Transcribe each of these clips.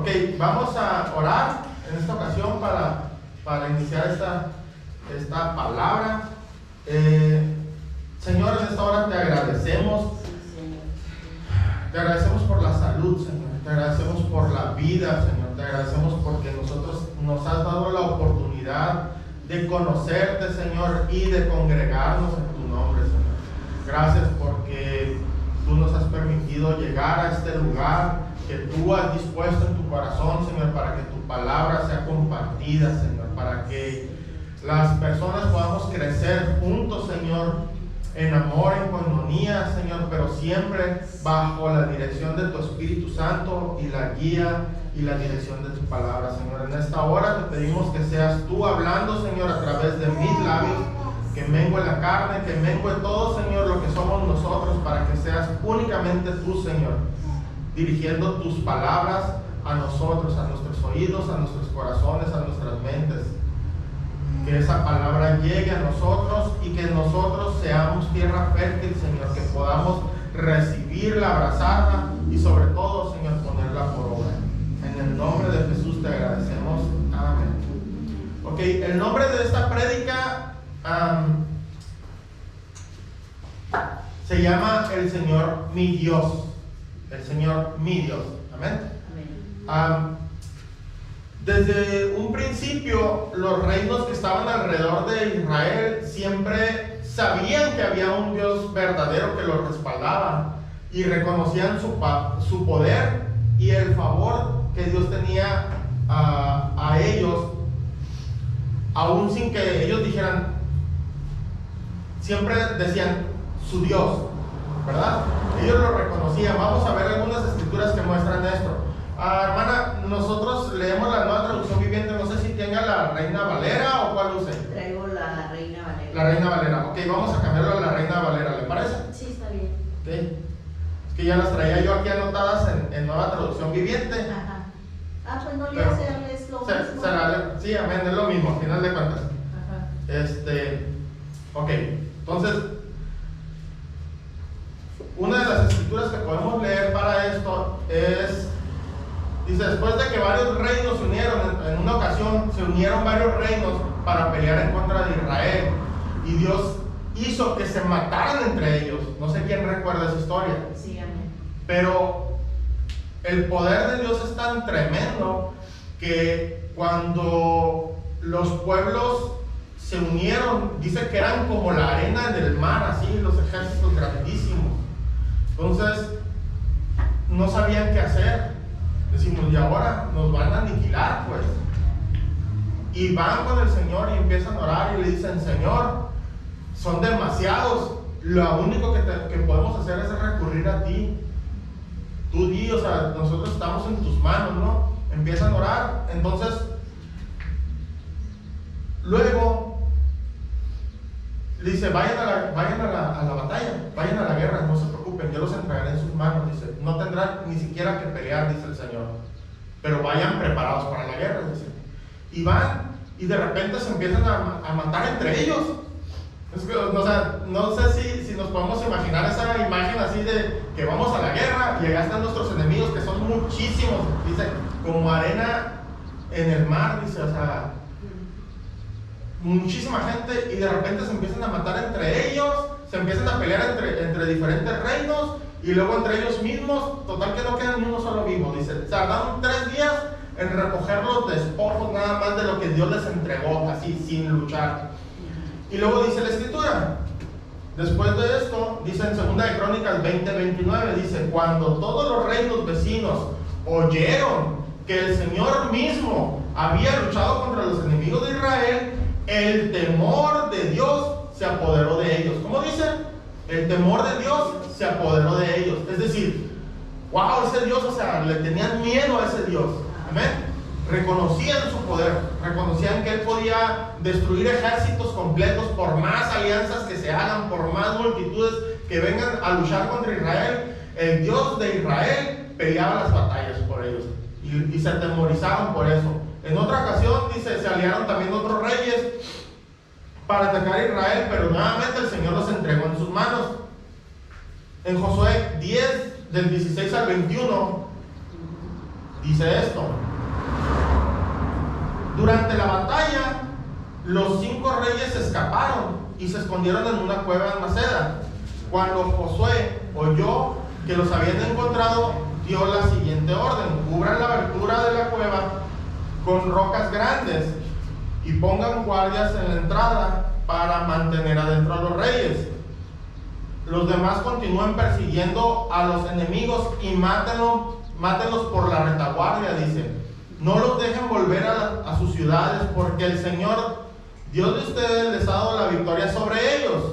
Ok, vamos a orar en esta ocasión para iniciar esta palabra. Señor, en esta hora te agradecemos. Te agradecemos por la salud, Señor. Te agradecemos por la vida, Señor. Te agradecemos porque nosotros nos has dado la oportunidad de conocerte, Señor, y de congregarnos en tu nombre, Señor. Gracias porque tú nos has permitido llegar a este lugar que tú has dispuesto en tu corazón, Señor, para que tu palabra sea compartida, Señor, para que las personas podamos crecer juntos, Señor, en amor, en coinonía, Señor, pero siempre bajo la dirección de tu Espíritu Santo y la guía y la dirección de tu palabra, Señor. En esta hora te pedimos que seas tú hablando, Señor, a través de mis labios, que mengue la carne, que mengue todo, Señor, lo que somos nosotros, para que seas únicamente tú, Señor, dirigiendo tus palabras a nosotros, a nuestros oídos, a nuestros corazones, a nuestras mentes. Que esa palabra llegue a nosotros y que nosotros seamos tierra fértil, Señor, que podamos recibirla, abrazarla y sobre todo, Señor, ponerla por obra. En el nombre de Jesús te agradecemos. Amén. Ok, el nombre de esta prédica se llama El Señor mi Dios. El Señor mi Dios. Amén. Amén. Desde un principio, los reinos que estaban alrededor de Israel siempre sabían que había un Dios verdadero que los respaldaba y reconocían su poder y el favor que Dios tenía a ellos, aún sin que ellos dijeran. Siempre decían su Dios, ¿verdad? Ellos lo reconocían. Vamos a ver algunas escrituras que muestran esto. Hermana, nosotros leemos la Nueva Traducción Viviente. No sé si tenga la Reina Valera o cuál use. Traigo la Reina Valera. La Reina Valera. Ok, vamos a cambiarlo a la Reina Valera, ¿le parece? Sí, está bien. Ok. Es que ya las traía yo aquí anotadas en Nueva Traducción Viviente. Ajá. Pues no le Pero hacerles lo mismo. Sí, amén, es lo mismo, al final de cuentas. Ajá. Ok, entonces, una de las escrituras que podemos leer para esto es, dice, después de que varios reinos se unieron, en una ocasión se unieron varios reinos para pelear en contra de Israel, y Dios hizo que se mataran entre ellos. No sé quién recuerda esa historia. Sí, amén. Pero el poder de Dios es tan tremendo que cuando los pueblos se unieron, dice que eran como la arena del mar, así, los ejércitos grandísimos. Entonces, no sabían qué hacer. Decimos, y ahora nos van a aniquilar, pues. Y van con el Señor y empiezan a orar y le dicen, Señor, son demasiados. Lo único que podemos hacer es recurrir a ti. Tú di, o sea, nosotros estamos en tus manos, ¿no? Empiezan a orar. Entonces, luego le dice, vayan a la batalla, vayan a la guerra, no se preocupen, yo los entregaré en sus manos. Dice, no tendrán ni siquiera que pelear, dice el Señor, pero vayan preparados para la guerra, dice. Y van, y de repente se empiezan a matar entre ellos. O sea, no sé si nos podemos imaginar esa imagen así de que vamos a la guerra y allá están nuestros enemigos, que son muchísimos, dice, como arena en el mar, dice, o sea, muchísima gente, y de repente se empiezan a matar entre ellos, se empiezan a pelear entre diferentes reinos, y luego entre ellos mismos, total que no quedan ni uno solo vivo. Dice, tardaron 3 días en recoger los despojos nada más de lo que Dios les entregó, así sin luchar. Y luego dice la escritura, después de esto, dice en 2 de Crónicas 20:29, dice, cuando todos los reinos vecinos oyeron que el Señor mismo había luchado contra los enemigos de Israel, el temor de Dios se apoderó de ellos. ¿Cómo dice? El temor de Dios se apoderó de ellos. Es decir, wow, ese Dios, o sea, le tenían miedo a ese Dios. Amén. Reconocían su poder, reconocían que Él podía destruir ejércitos completos por más alianzas que se hagan, por más multitudes que vengan a luchar contra Israel. El Dios de Israel peleaba las batallas por ellos y se atemorizaban por eso. En otra ocasión, dice, se aliaron también otros reyes para atacar a Israel, pero nuevamente el Señor los entregó en sus manos. En Josué 10, del 16 al 21, dice esto: durante la batalla, los 5 reyes escaparon y se escondieron en una cueva en Maceda. Cuando Josué oyó que los habían encontrado, dio la siguiente orden: cubran la abertura de la cueva con rocas grandes y pongan guardias en la entrada para mantener adentro a los reyes. Los demás continúen persiguiendo a los enemigos y mátenlos por la retaguardia, dice. No los dejen volver a sus ciudades, porque el Señor, Dios de ustedes, les ha dado la victoria sobre ellos.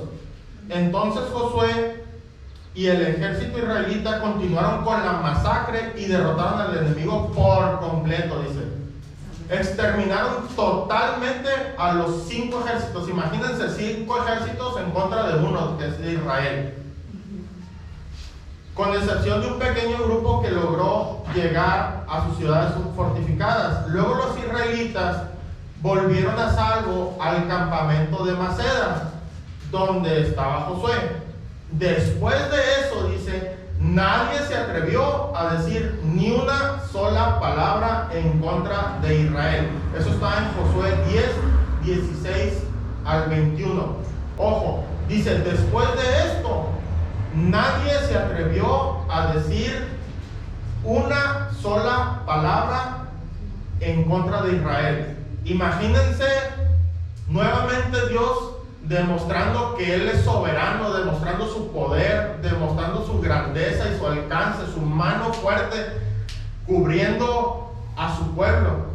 Entonces Josué y el ejército israelita continuaron con la masacre y derrotaron al enemigo por completo, dice. Exterminaron totalmente a los 5 ejércitos. Imagínense 5 ejércitos en contra de uno, que es de Israel. Con excepción de un pequeño grupo que logró llegar a sus ciudades fortificadas. Luego los israelitas volvieron a salvo al campamento de Maceda, donde estaba Josué. Después de eso, dice, nadie se atrevió a decir ni una sola palabra en contra de Israel. Eso está en Josué 10, 16 al 21. Ojo, dice, después de esto, nadie se atrevió a decir una sola palabra en contra de Israel. Imagínense nuevamente Dios demostrando que Él es soberano, demostrando su poder, demostrando su grandeza y su alcance, su mano fuerte, cubriendo a su pueblo.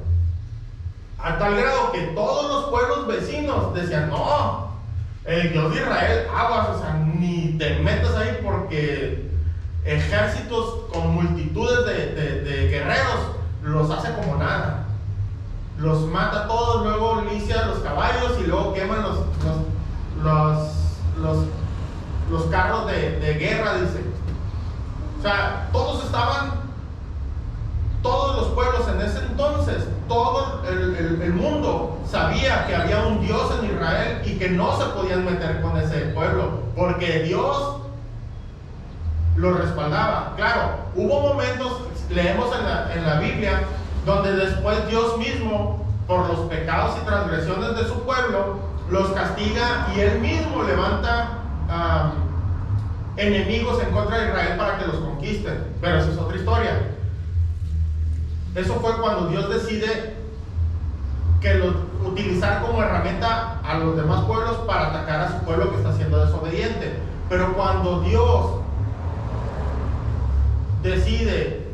A tal grado que todos los pueblos vecinos decían, no, el Dios de Israel, aguas, o sea, ni te metas ahí, porque ejércitos con multitudes de guerreros los hace como nada. Los mata todos, luego licia los caballos y luego queman los carros de guerra, dice. O sea, todos los pueblos en ese entonces, todo el mundo sabía que había un Dios en Israel y que no se podían meter con ese pueblo, porque Dios lo respaldaba. Claro, hubo momentos, leemos en la Biblia, donde después Dios mismo, por los pecados y transgresiones de su pueblo, los castiga y Él mismo levanta enemigos en contra de Israel para que los conquisten. Pero esa es otra historia. Eso fue cuando Dios decide utilizar como herramienta a los demás pueblos para atacar a su pueblo que está siendo desobediente. Pero cuando Dios decide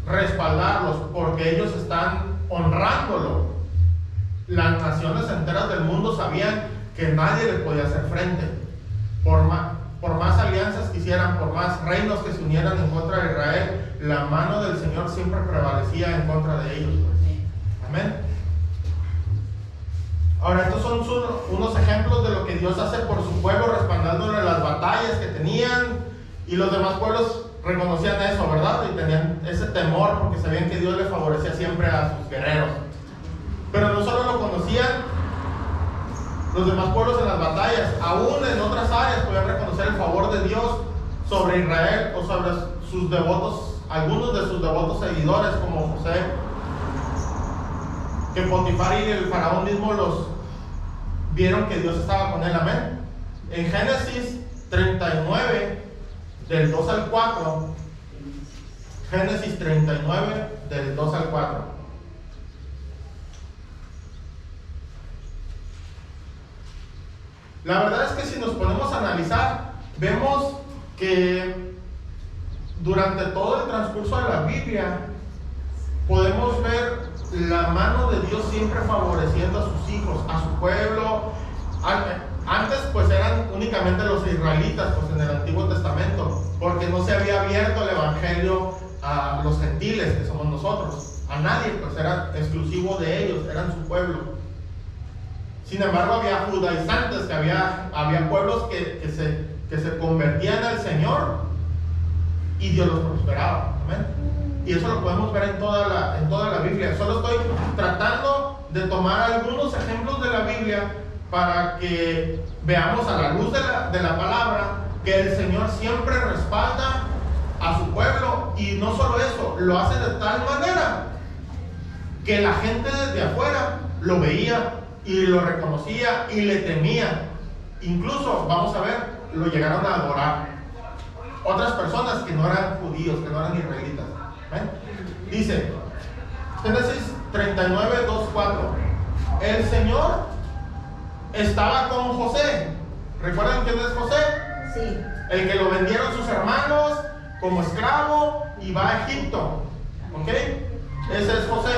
respaldarlos porque ellos están honrándolo, las naciones enteras del mundo sabían que nadie les podía hacer frente. Por más alianzas que hicieran, por más reinos que se unieran en contra de Israel, la mano del Señor siempre prevalecía en contra de ellos. Amén. Ahora, estos son unos ejemplos de lo que Dios hace por su pueblo, respaldándole las batallas que tenían, y los demás pueblos reconocían eso, ¿verdad? Y tenían ese temor porque sabían que Dios les favorecía siempre a sus guerreros. Pero no solo lo conocían los demás pueblos en las batallas, aún en otras áreas podían reconocer el favor de Dios sobre Israel o sobre sus devotos, algunos de sus devotos seguidores, como José, que Potifar y el faraón mismo los vieron que Dios estaba con él. Amén. En Génesis 39, del 2 al 4, Génesis 39, del 2 al 4. La verdad es que si nos ponemos a analizar, vemos que durante todo el transcurso de la Biblia podemos ver la mano de Dios siempre favoreciendo a sus hijos, a su pueblo. Antes pues eran únicamente los israelitas, pues en el Antiguo Testamento, porque no se había abierto el evangelio a los gentiles, que somos nosotros, a nadie, pues era exclusivo de ellos, eran su pueblo. Sin embargo, había judaizantes, que había pueblos que se convertían al Señor y Dios los prosperaba. ¿Amén? Y eso lo podemos ver en toda la Biblia. Solo estoy tratando de tomar algunos ejemplos de la Biblia para que veamos a la luz de la palabra que el Señor siempre respalda a su pueblo y no solo eso, lo hace de tal manera que la gente desde afuera lo veía y lo reconocía y le temía. Incluso, vamos a ver, lo llegaron a adorar otras personas que no eran judíos, que no eran israelitas. ¿Ven? Dice Génesis 39, 2, 4. El Señor estaba con José. ¿Recuerdan quién es José? Sí. El que lo vendieron sus hermanos como esclavo y va a Egipto. ¿Ok? Ese es José.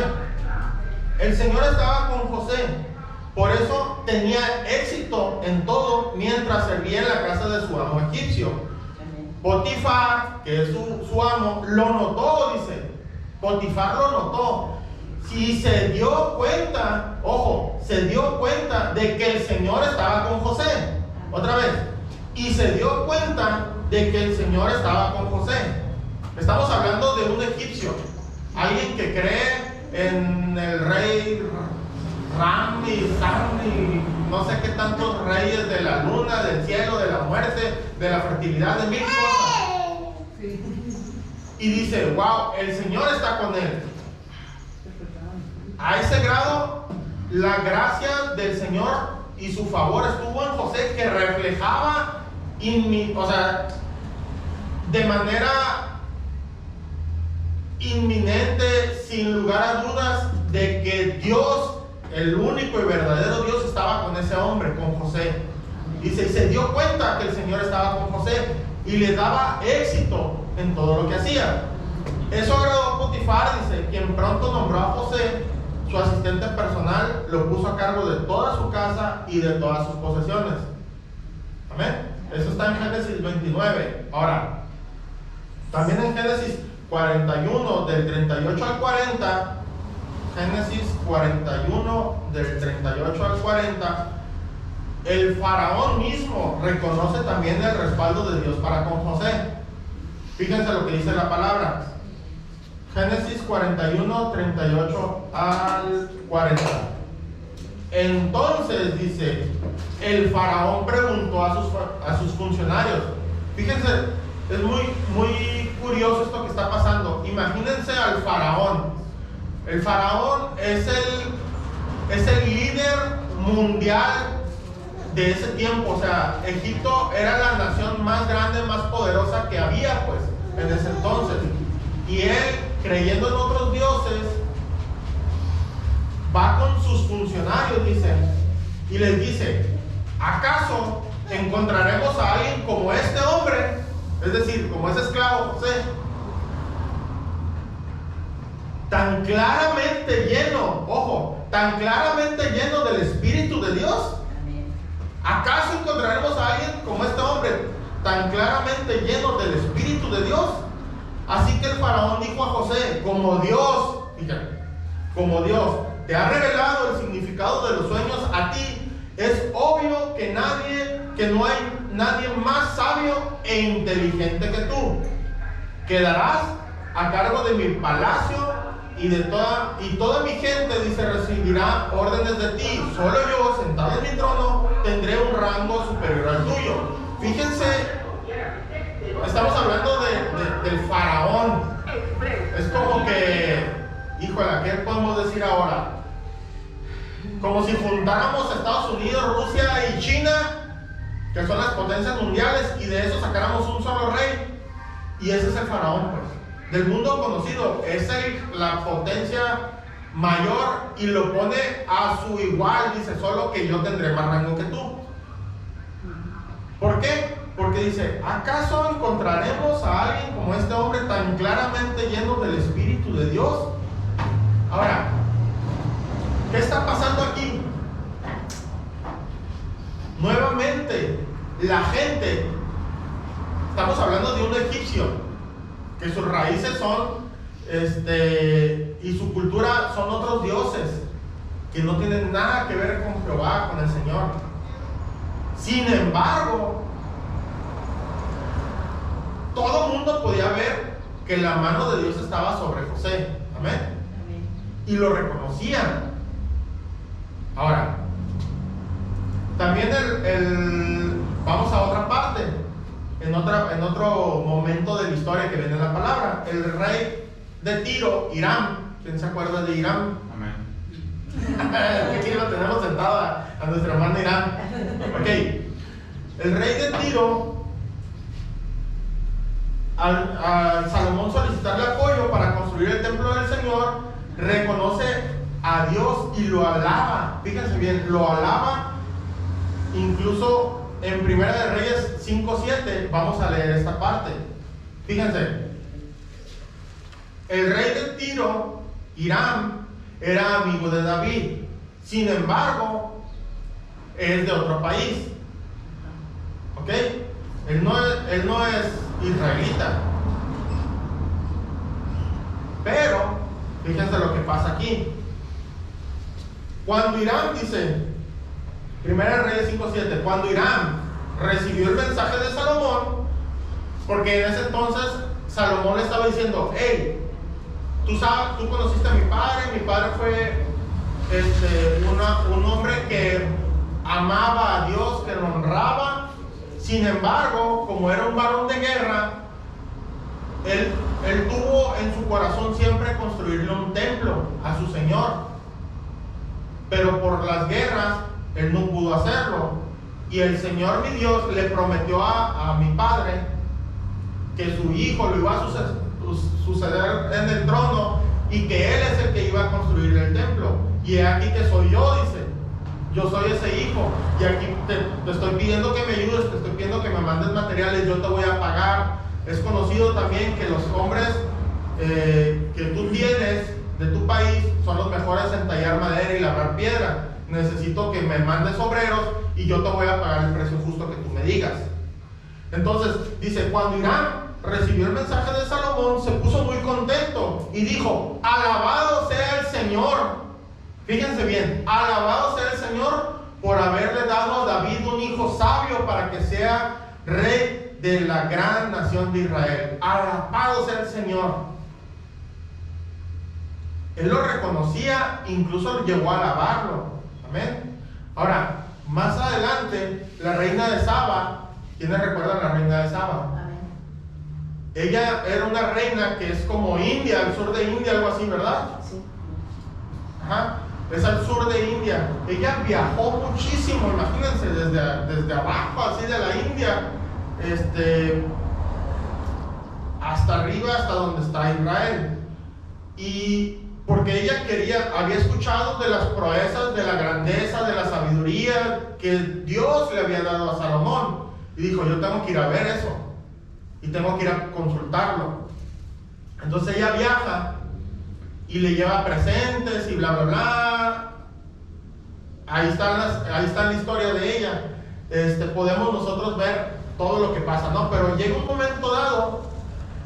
El Señor estaba con José. Por eso tenía éxito en todo mientras servía en la casa de su amo egipcio. Potifar, que es su amo, lo notó, dice. Potifar lo notó. Y se dio cuenta, ojo, se dio cuenta de que el Señor estaba con José. Otra vez. Y se dio cuenta de que el Señor estaba con José. Estamos hablando de un egipcio. Alguien que cree en el rey Ram y Sam y no sé qué tantos reyes de la luna, del cielo, de la muerte, de la fertilidad, de mil cosas. Y dice, wow, el Señor está con él. A ese grado, la gracia del Señor y su favor estuvo en José, que reflejaba, de manera inminente, sin lugar a dudas, de que Dios, el único y verdadero Dios, estaba con ese hombre, con José. Dice, y se dio cuenta que el Señor estaba con José y le daba éxito en todo lo que hacía. Eso agradó a Potifar, dice, quien pronto nombró a José su asistente personal, lo puso a cargo de toda su casa y de todas sus posesiones. Amén. Eso está en Génesis 29. Ahora, también en Génesis 41, del 38 al 40, Génesis 41, del 38 al 40, el faraón mismo reconoce también el respaldo de Dios para con José. Fíjense lo que dice la palabra. Génesis 41, 38 al 40. Entonces dice, el faraón preguntó a sus funcionarios. Fíjense, es muy curioso esto que está pasando. Imagínense al faraón. El faraón es el líder mundial de ese tiempo. O sea, Egipto era la nación más grande, más poderosa que había, pues, en ese entonces. Y él, creyendo en otros dioses, va con sus funcionarios, dice, y les dice, ¿acaso encontraremos a alguien como este hombre? Es decir, como ese esclavo José, tan claramente lleno, ojo, tan claramente lleno del Espíritu de Dios. ¿Acaso encontraremos a alguien como este hombre, tan claramente lleno del Espíritu de Dios? Así que el faraón dijo a José, como Dios, fíjate, como Dios te ha revelado el significado de los sueños a ti, es obvio que no hay nadie más sabio e inteligente que tú. Quedarás a cargo de mi palacio y toda mi gente, dice, recibirá órdenes de ti. Solo yo, sentado en mi trono, tendré un rango superior al tuyo. Fíjense, estamos hablando del faraón. Es como que, híjole, ¿qué podemos decir ahora? Como si juntáramos Estados Unidos, Rusia y China, que son las potencias mundiales, y de eso sacáramos un solo rey. Y ese es el faraón, pues. Del mundo conocido, es la potencia mayor, y lo pone a su igual. Dice, solo que yo tendré más rango que tú. ¿Por qué? Porque dice, ¿acaso encontraremos a alguien como este hombre tan claramente lleno del Espíritu de Dios? Ahora, ¿qué está pasando aquí? Nuevamente, la gente, estamos hablando de un egipcio, que sus raíces son, y su cultura son otros dioses, que no tienen nada que ver con Jehová, con el Señor. Sin embargo, todo el mundo podía ver que la mano de Dios estaba sobre José. Amén. Amén. Y lo reconocían. Ahora, también vamos a otra parte, en otro momento de la historia que viene en la palabra. El rey de Tiro, Hiram. ¿Quién se acuerda de Hiram? Amén. Aquí lo tenemos sentado a nuestra hermana Hiram. Ok. El rey de Tiro, al Salomón solicitarle apoyo para construir el templo del Señor, reconoce a Dios y lo alaba. Fíjense bien, lo alaba. Incluso en Primera de Reyes 5:7 vamos a leer esta parte. Fíjense, el rey de Tiro, Hiram, era amigo de David. Sin embargo, es de otro país. ¿Ok? Él no es israelita. Pero, fíjense lo que pasa aquí. Cuando Hiram, dice, Primera de Reyes 5:7, cuando Hiram recibió el mensaje de Salomón, porque en ese entonces Salomón le estaba diciendo, hey, tú conociste a mi padre fue un hombre que amaba a Dios, que lo honraba. Sin embargo, como era un varón de guerra, él tuvo en su corazón siempre construirle un templo a su Señor, pero por las guerras él no pudo hacerlo. Y el Señor mi Dios le prometió a mi padre que su hijo lo iba a suceder en el trono y que él es el que iba a construir el templo. Y he aquí que soy yo, dice. Yo soy ese hijo. Y aquí te estoy pidiendo que me ayudes, te estoy pidiendo que me mandes materiales, yo te voy a pagar. Es conocido también que los hombres que tú tienes de tu país son los mejores en tallar madera y labrar piedra. Necesito que me mandes obreros y yo te voy a pagar el precio justo que tú me digas. Entonces, dice, cuando Hiram recibió el mensaje de Salomón, se puso muy contento y dijo, alabado sea el Señor. Fíjense bien, alabado sea el Señor por haberle dado a David un hijo sabio para que sea rey de la gran nación de Israel. Alabado sea el Señor. Él lo reconocía, incluso llegó a alabarlo. Amén. Ahora, más adelante, la reina de Saba, ¿quiénes recuerdan la reina de Saba? Amén. Ella era una reina que es como India, al sur de India, algo así, ¿verdad? Sí. Ajá, es al sur de India. Ella viajó muchísimo, imagínense, desde abajo, así de la India, hasta arriba, hasta donde está Israel. Y porque ella había escuchado de las proezas, de la grandeza, de la sabiduría que Dios le había dado a Salomón. Y dijo, yo tengo que ir a ver eso. Y tengo que ir a consultarlo. Entonces ella viaja y le lleva presentes y bla, bla, bla. Ahí está la historia de ella. Podemos nosotros ver todo lo que pasa, ¿no? Pero llega un momento dado,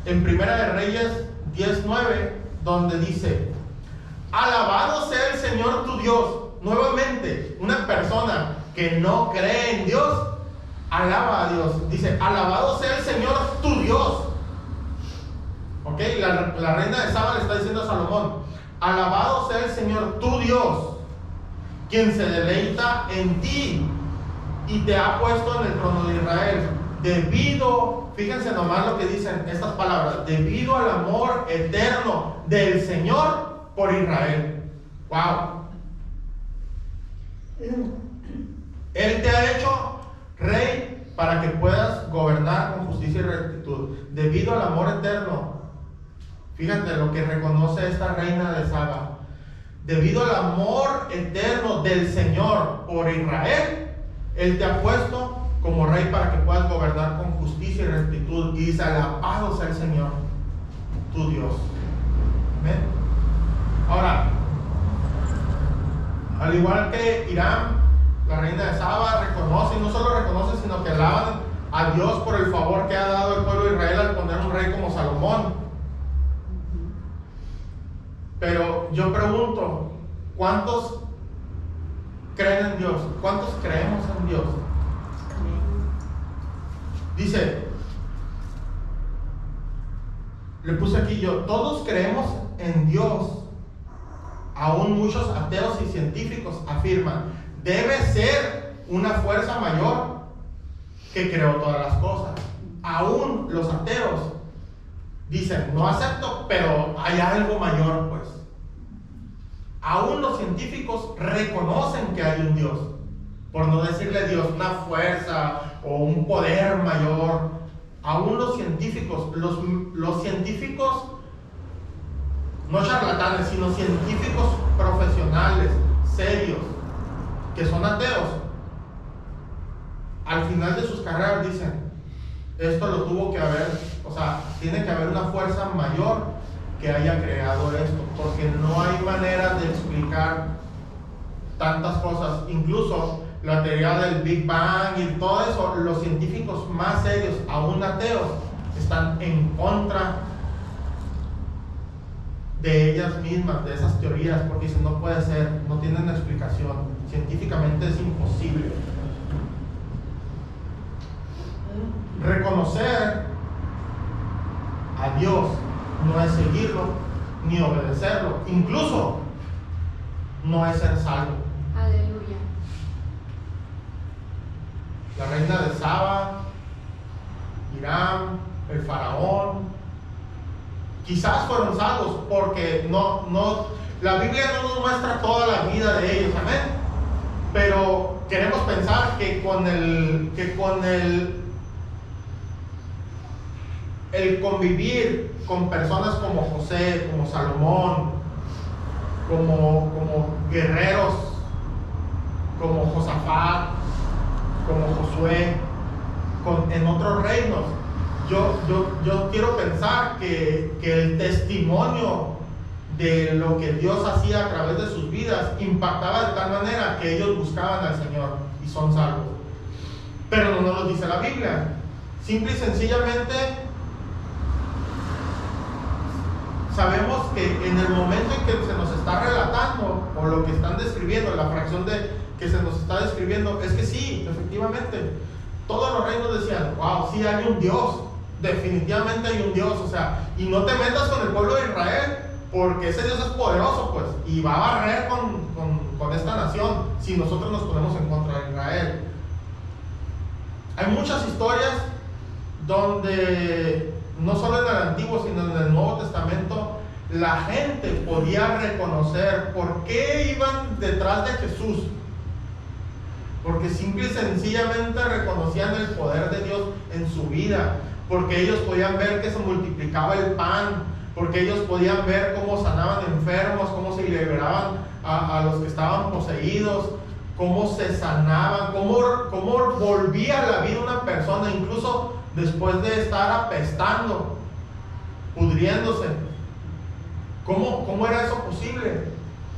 en Primera de Reyes 10:9, donde dice, alabado sea el Señor tu Dios. Nuevamente, una persona que no cree en Dios, alaba a Dios. Dice, alabado sea el Señor tu Dios. Ok, la reina de Saba le está diciendo a Salomón, alabado sea el Señor tu Dios, quien se deleita en ti y te ha puesto en el trono de Israel. Debido, fíjense nomás lo que dicen estas palabras, debido al amor eterno del Señor por Israel. Wow. Él te ha hecho rey para que puedas gobernar con justicia y rectitud. Debido al amor eterno. Fíjate lo que reconoce esta reina de Saba. Debido al amor eterno del Señor por Israel, Él te ha puesto como rey para que puedas gobernar con justicia y rectitud. Y dice, alabado sea el Señor, tu Dios. Amén. Ahora, al igual que Hiram, la reina de Saba reconoce, y no solo reconoce, sino que alaban a Dios por el favor que ha dado al pueblo de Israel al poner un rey como Salomón. Pero yo pregunto, ¿cuántos creen en Dios? ¿Cuántos creemos en Dios? Dice, le puse aquí yo, todos creemos en Dios. Aún muchos ateos y científicos afirman, debe ser una fuerza mayor que creó todas las cosas. aún los ateos dicen, no acepto, pero hay algo mayor, pues. Aún los científicos reconocen que hay un Dios, por no decirle Dios, una fuerza o un poder mayor. Aún los científicos, los científicos, no charlatanes, sino científicos profesionales, serios, que son ateos, al final de sus carreras dicen, esto lo tuvo que haber, o sea, tiene que haber una fuerza mayor que haya creado esto, porque no hay manera de explicar tantas cosas. Incluso la teoría del Big Bang y todo eso, los científicos más serios, aún ateos, están en contra de ellas mismas, de esas teorías, porque dicen, no puede ser, no tienen explicación, científicamente es imposible. Reconocer a Dios no es seguirlo ni obedecerlo, incluso no es ser salvo. Aleluya. La reina de Saba, Hiram, el faraón, quizás fueron salvos porque la Biblia no nos muestra toda la vida de ellos, amén. Pero queremos pensar que con el convivir con personas como José, como Salomón, como guerreros, como Josafat, como Josué, en otros reinos, yo quiero pensar que el testimonio de lo que Dios hacía a través de sus vidas impactaba de tal manera que ellos buscaban al Señor y son salvos. Pero no nos lo dice la Biblia. Simple y sencillamente sabemos que en el momento en que se nos está relatando, o lo que están describiendo, la fracción que se nos está describiendo, es que sí, efectivamente, todos los reinos decían, wow, sí hay un Dios, definitivamente hay un Dios, o sea, y no te metas con el pueblo de Israel, porque ese Dios es poderoso, pues, y va a barrer con esta nación, si nosotros nos ponemos en contra de Israel. Hay muchas historias donde no solo en el Antiguo, sino en el Nuevo Testamento, la gente podía reconocer por qué iban detrás de Jesús. Porque simple y sencillamente reconocían el poder de Dios en su vida. Porque ellos podían ver que se multiplicaba el pan. Porque ellos podían ver cómo sanaban enfermos, cómo se liberaban a los que estaban poseídos, cómo se sanaban, cómo volvía a la vida una persona, incluso después de estar apestando, pudriéndose. ¿Cómo era eso posible?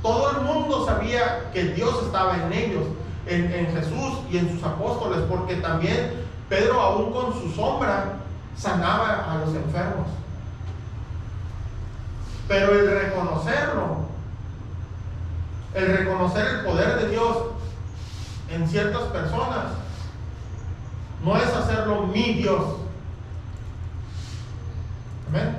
Todo el mundo sabía que Dios estaba en ellos, en Jesús y en sus apóstoles, porque también Pedro, aún con su sombra, sanaba a los enfermos. Pero el reconocer el poder de Dios en ciertas personas, no es hacerlo mi Dios. Amén.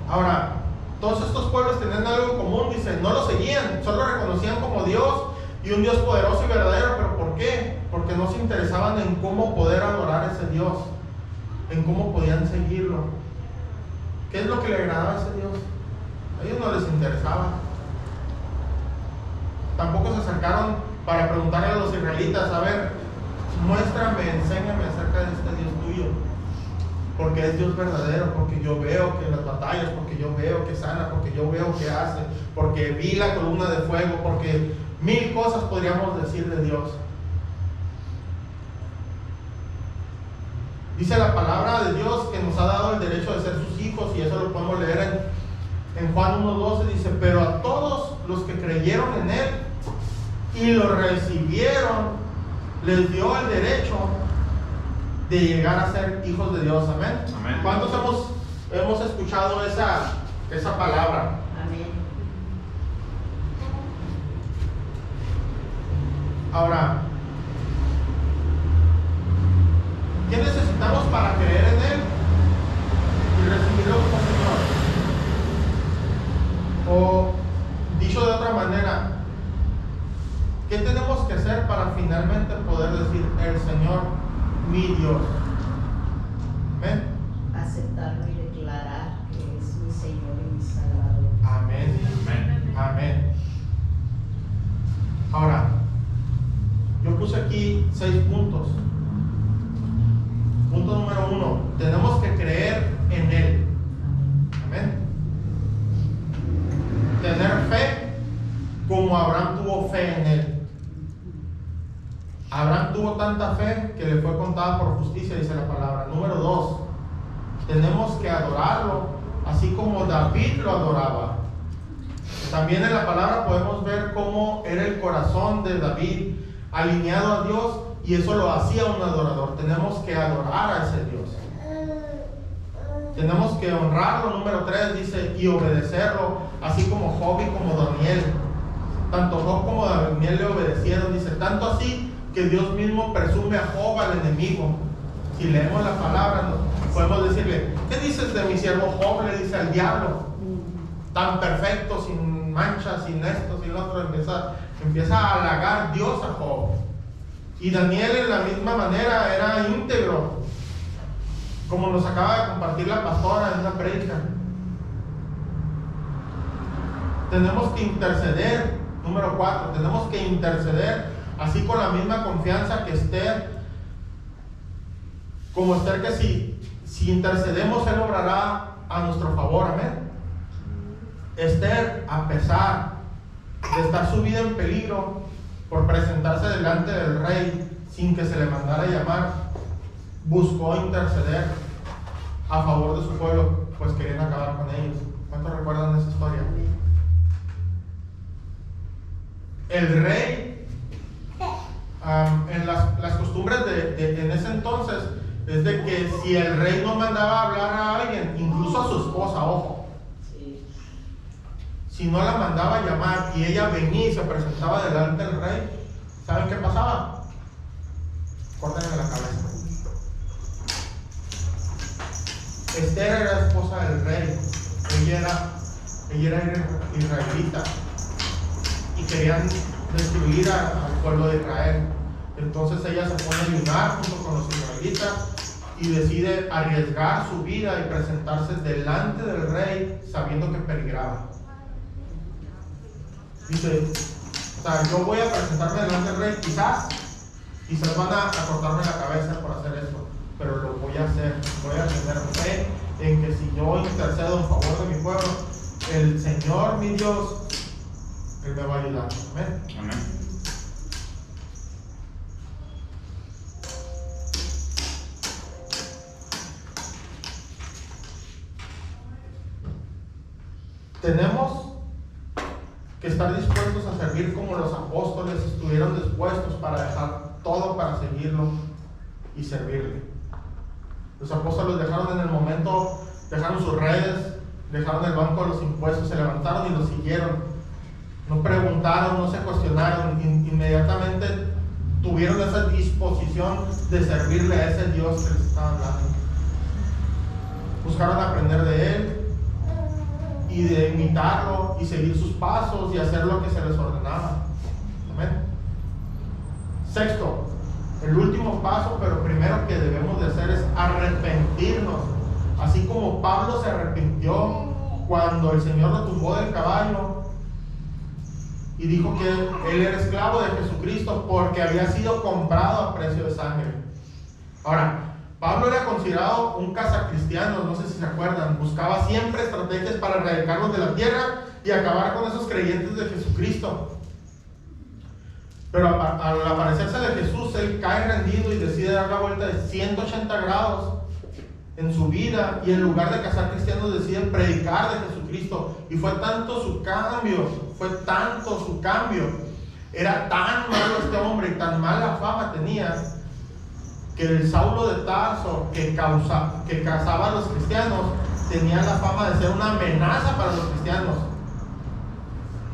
Ahora, todos estos pueblos tenían algo en común, dice, no lo seguían, solo reconocían como Dios y un Dios poderoso y verdadero. ¿Pero por qué? Porque no se interesaban en cómo poder adorar a ese Dios, en cómo podían seguirlo. ¿Qué es lo que le agradaba a ese Dios? A ellos no les interesaba. Tampoco se acercaron para preguntarle a los israelitas, a ver, muéstrame, enséñame acerca de este Dios tuyo, porque es Dios verdadero, porque yo veo que en las batallas, porque yo veo que sana, porque yo veo que hace, porque vi la columna de fuego, porque mil cosas podríamos decir de Dios. Dice la palabra de Dios que nos ha dado el derecho de ser sus hijos, y eso lo podemos leer en Juan 1:12, dice, pero a todos los que creyeron en Él y lo recibieron, les dio el derecho de llegar a ser hijos de Dios. Amén. Amén. ¿Cuántos hemos escuchado esa palabra? Amén. Ahora, ¿qué necesitamos para creer en Él y recibirlo como Señor? O dicho de otra manera, ¿qué tenemos que hacer obedecer para finalmente poder decir, el Señor, mi Dios. Amén. Aceptarlo y declarar que es mi Señor y mi Salvador. Amén. Amén. Ahora, yo puse aquí 6 puntos. Punto número 1, tenemos que creer en Él. Amén. Tener fe como Abraham tuvo fe en Él. Abraham tuvo tanta fe que le fue contada por justicia, dice la palabra. Número 2, tenemos que adorarlo así como David lo adoraba. También en la palabra podemos ver cómo era el corazón de David alineado a Dios, y eso lo hacía un adorador. Tenemos que adorar a ese Dios. Tenemos que honrarlo. Número 3 dice, y obedecerlo, así como Job y como Daniel. Tanto Job como Daniel le obedecieron. Dice, tanto así que Dios mismo presume a Job al enemigo. Si leemos la palabra, podemos decirle, ¿qué dices de mi siervo Job? Le dice al diablo, tan perfecto, sin mancha, sin esto, sin lo otro. Empieza a halagar Dios a Job. Y Daniel en la misma manera era íntegro, como nos acaba de compartir la pastora en una predica. Tenemos que interceder. Número 4, tenemos que interceder así con la misma confianza que Esther, como Esther, que si intercedemos, Él obrará a nuestro favor. Amén. Esther, a pesar de estar su vida en peligro por presentarse delante del rey sin que se le mandara llamar, buscó interceder a favor de su pueblo, pues querían acabar con ellos. ¿Cuántos recuerdan esa historia? El rey, en las costumbres en ese entonces, es de que si el rey no mandaba a hablar a alguien, incluso a su esposa, ojo, si no la mandaba a llamar y ella venía y se presentaba delante del rey, ¿saben qué pasaba? Córtenle la cabeza. Esther era esposa del rey. Ella era israelita y querían destruir al pueblo de Israel. Entonces ella se pone a ayunar junto con los israelitas y decide arriesgar su vida y presentarse delante del rey sabiendo que peligraba. Dice, o sea, yo voy a presentarme delante del rey, quizás van a cortarme la cabeza por hacer esto, pero lo voy a hacer. Voy a tener fe en que si yo intercedo en favor de mi pueblo, el Señor, mi Dios, Él me va a ayudar. Amén. Amén. Tenemos que estar dispuestos a servir como los apóstoles estuvieron dispuestos para dejar todo para seguirlo y servirle. Los apóstoles dejaron en el momento, dejaron sus redes, dejaron el banco de los impuestos, se levantaron y lo siguieron. No preguntaron, no se cuestionaron, inmediatamente tuvieron esa disposición de servirle a ese Dios que les estaba hablando. Buscaron aprender de Él y de imitarlo y seguir sus pasos y hacer lo que se les ordenaba. Amén. Sexto, el último paso, pero primero que debemos de hacer es arrepentirnos. Así como Pablo se arrepintió cuando el Señor lo tumbó del caballo y dijo que él era esclavo de Jesucristo porque había sido comprado a precio de sangre. Ahora, Pablo era considerado un cazacristiano, no sé si se acuerdan, buscaba siempre estrategias para erradicarlos de la tierra y acabar con esos creyentes de Jesucristo. Pero al aparecerse de Jesús, él cae rendido y decide dar la vuelta de 180 grados en su vida, y en lugar de cazar cristianos decide predicar de Jesucristo. Y fue tanto su cambio, era tan malo este hombre y tan mala fama tenía, que el Saulo de Tarso que cazaba a los cristianos tenía la fama de ser una amenaza para los cristianos,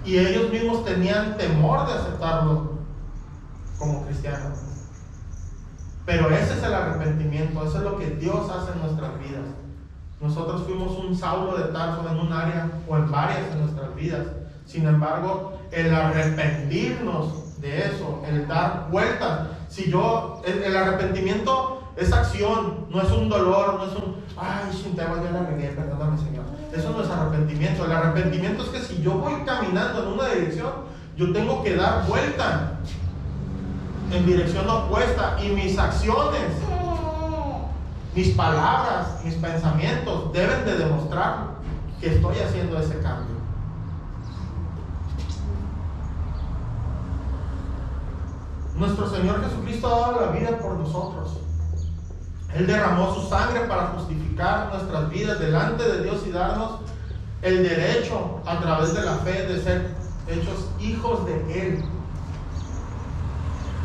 y ellos mismos tenían temor de aceptarlo como cristianos. Pero ese es el arrepentimiento, eso es lo que Dios hace en nuestras vidas. Nosotros fuimos un Saulo de Tarso en un área o en varias de nuestras vidas. Sin embargo, el arrepentirnos de eso, el dar vueltas. Si yo, el arrepentimiento es acción, no es un dolor, no es un, ay, Shinteva, ya la regué, perdóname, Señor. Eso no es arrepentimiento. El arrepentimiento es que si yo voy caminando en una dirección, yo tengo que dar vuelta en dirección opuesta, y mis acciones, mis palabras, mis pensamientos deben de demostrar que estoy haciendo ese cambio. Nuestro Señor Jesucristo ha dado la vida por nosotros. Él derramó su sangre para justificar nuestras vidas delante de Dios y darnos el derecho a través de la fe de ser hechos hijos de Él.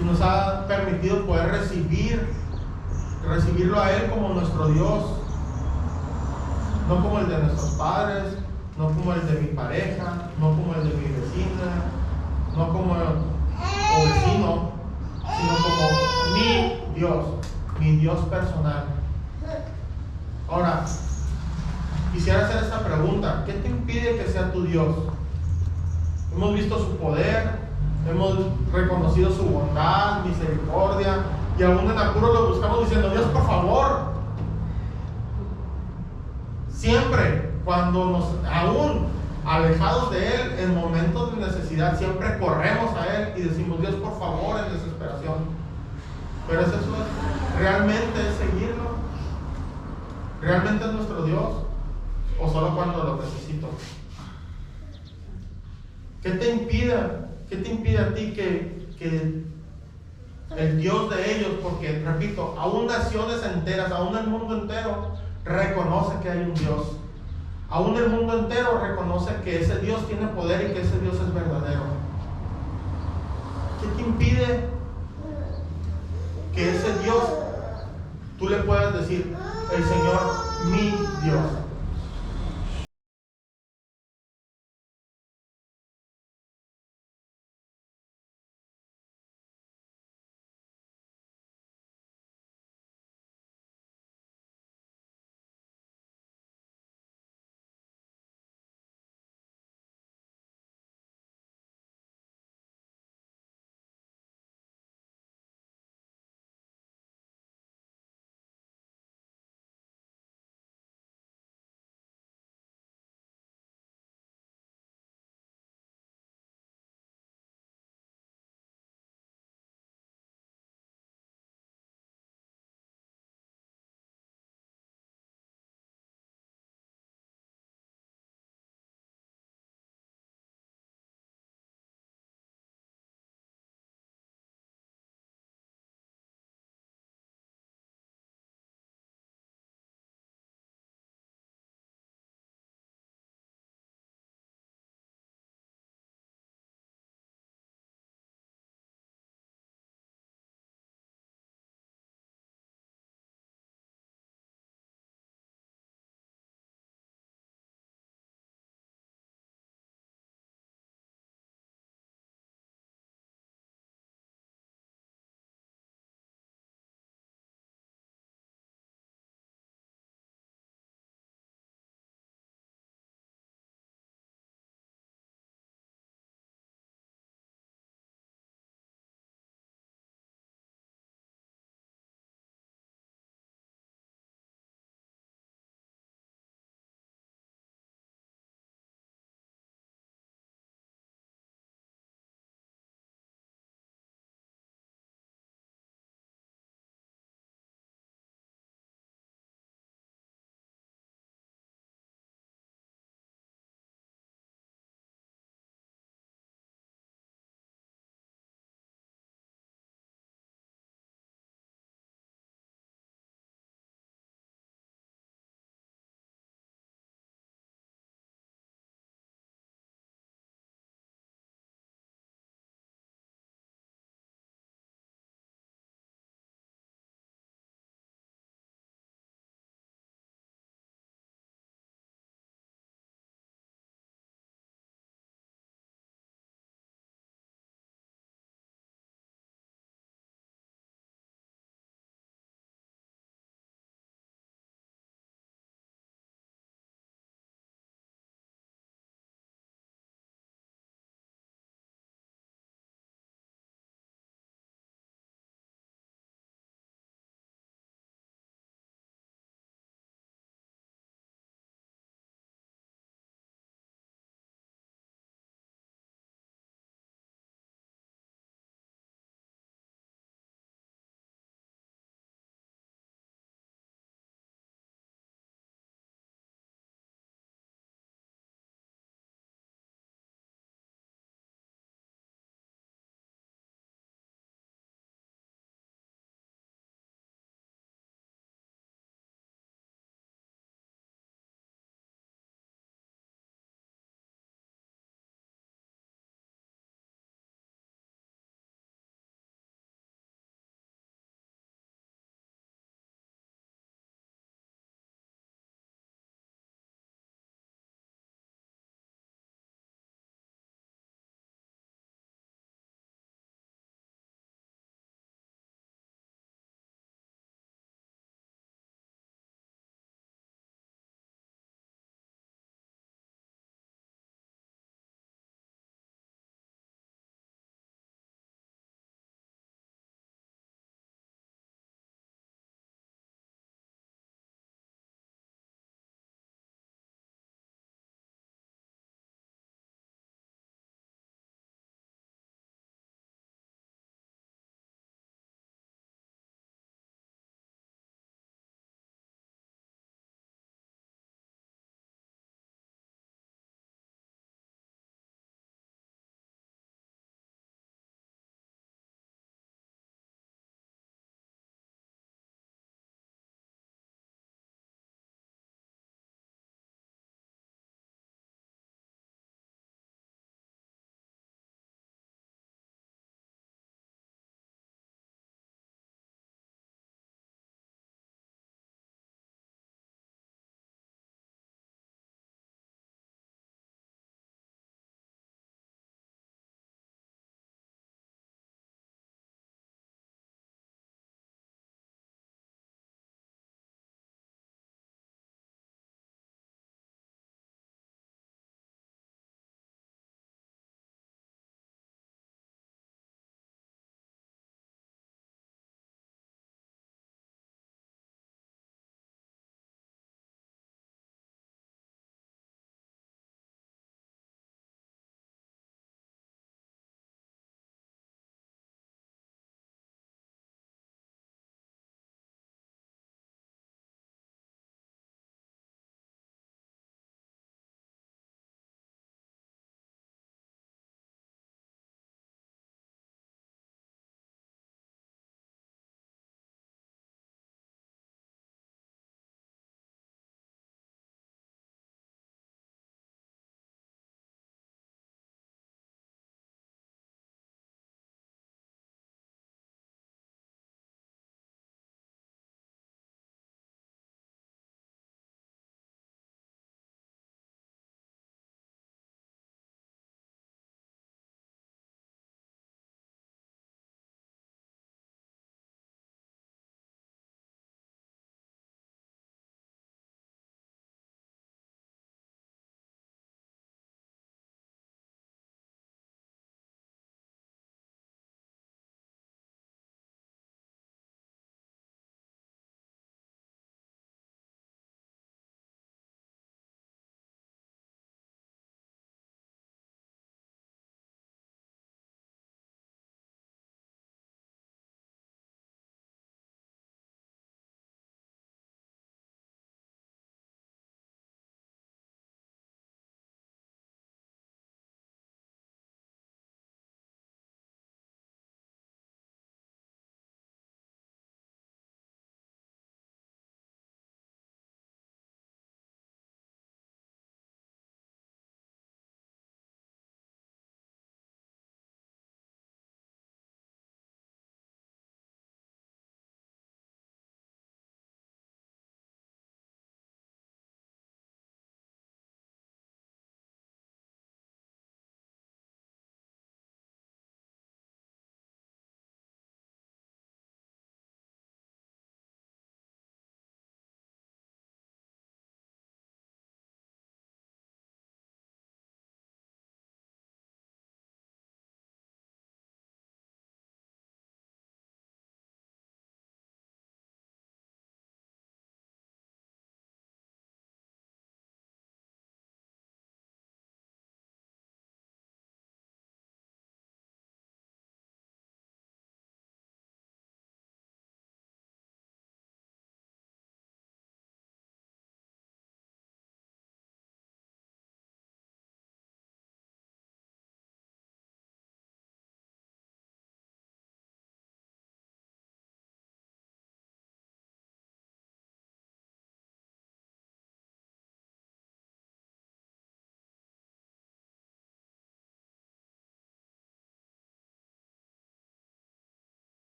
Y nos ha permitido poder recibirlo a Él como nuestro Dios, no como el de nuestros padres, no como el de mi pareja, no como el de mi vecina, no como vecino, sino como mi Dios personal. Ahora, quisiera hacer esta pregunta: ¿qué te impide que sea tu Dios? Hemos visto su poder, hemos reconocido su bondad, misericordia, y aún en apuros lo buscamos diciendo: Dios, por favor. Siempre, cuando aún alejados de Él, en momentos de necesidad, siempre corremos a Él y decimos: Dios, por favor, en desesperación. Pero ¿es eso realmente es seguirlo? ¿Realmente es nuestro Dios? ¿O solo cuando lo necesito? ¿Qué te impide a ti que el Dios de ellos, porque repito, aún naciones enteras, aún el mundo entero reconoce que hay un Dios? Aún el mundo entero reconoce que ese Dios tiene poder y que ese Dios es verdadero. ¿Qué te impide que ese Dios tú le puedas decir: el Señor, mi Dios?